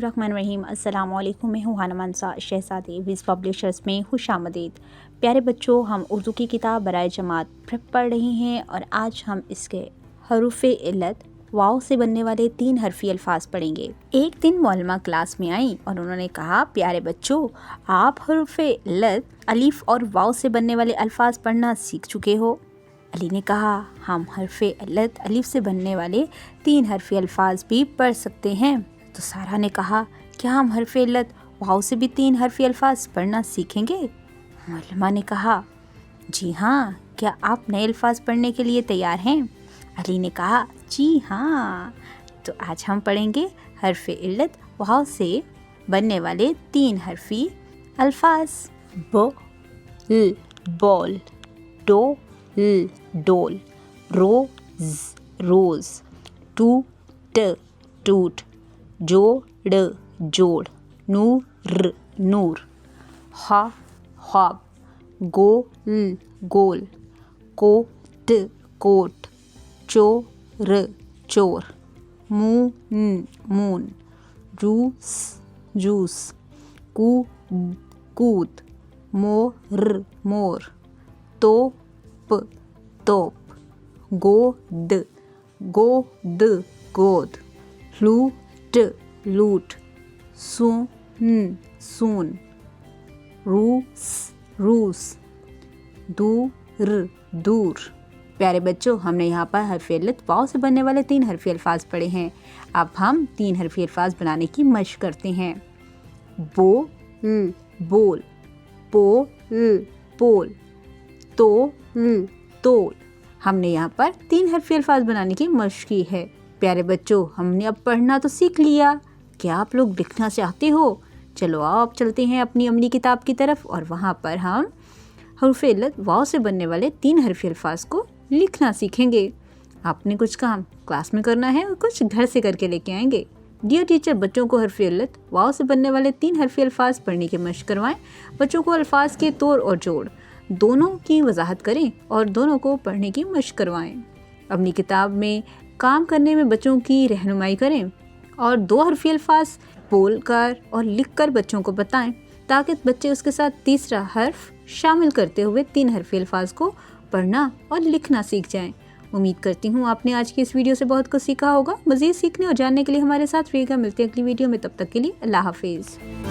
बिस्मिल्लाहिर्रहमानिर्रहीम। अस्सलाम वालेकुम। मैं हूँ हाना मानसा शहज़ादी विज़ पब्लिशर्स में खुशामदीद। प्यारे बच्चों, हम उर्दू की किताब बराए जमात पढ़ रहे हैं और आज हम इसके हरूफ़े इल्लत वाव से बनने वाले 3 हरफ़ी अल्फाज पढ़ेंगे। एक दिन मौलमा क्लास में आई और उन्होंने कहा, प्यारे बच्चों, आप हरूफ़े इल्लत अलिफ और वाव से बनने वाले अल्फाज पढ़ना सीख चुके हो। अली ने कहा, हम हरफ़े इल्लत अलिफ से बनने वाले 3 हरफ़ी अल्फाज भी पढ़ सकते हैं। तो सारा ने कहा, क्या हम हरफ़े इल्लत वाव से भी 3 हरफ़ी अल्फाज पढ़ना सीखेंगे? मौलमा ने कहा, जी हाँ, क्या आप नए अल्फाज पढ़ने के लिए तैयार हैं? अली ने कहा, जी हाँ। तो आज हम पढ़ेंगे हरफ़े इल्लत वाव से बनने वाले 3 हरफ़ी अल्फाज। ब ल बॉल, डो ल डोल, रोज़ रोज़, टू ट टूट, जोड़ जोड़, नूर नूर, ख्वाब, गोल गोल, कोट कोट, चोर चोर, मून मून, जूस जूस, कूद कूद, मोर मोर, तोप तोप, गोद गोद गोद, लूट लूट, सून सून, रूस रूस, दूर दूर। प्यारे बच्चों, हमने यहाँ पर हरफ़े इल्लत वाव से बनने वाले 3 हरफ़ी अल्फाज पढ़े हैं। अब हम 3 हरफ़ी अल्फाज बनाने की मशक करते हैं। बोल बोल, पोल पोल, तोल तोल। हमने यहाँ पर 3 हरफ़ी अल्फाज बनाने की मशक की है। प्यारे बच्चों, हमने अब पढ़ना तो सीख लिया, क्या आप लोग लिखना चाहते हो? चलो आप चलते हैं अपनी अमली किताब की तरफ और वहाँ पर हम हरफ़े इल्लत वाव से बनने वाले 3 हरफ़ी अल्फाज को लिखना सीखेंगे। आपने कुछ काम क्लास में करना है और कुछ घर से करके लेके आएंगे। डियर टीचर, बच्चों को हरफ़े इल्लत वाव से बनने वाले 3 हरफ़ी अल्फाज पढ़ने की मशक करवाएं। बच्चों को अल्फाज के तोड़ और जोड़ दोनों की वजाहत करें और दोनों को पढ़ने की मशक करवाएं। अपनी किताब में काम करने में बच्चों की रहनुमाई करें और 2 हरफ़ी अल्फाज बोल कर और लिख कर बच्चों को बताएं ताकि बच्चे उसके साथ तीसरा हर्फ शामिल करते हुए 3 हरफ़ी अल्फाज को पढ़ना और लिखना सीख जाएं। उम्मीद करती हूँ आपने आज की इस वीडियो से बहुत कुछ सीखा होगा। मज़ीद सीखने और जानने के लिए हमारे साथ रहिएगा। मिलते हैं अगली वीडियो में, तब तक के लिए अल्लाह हाफिज़।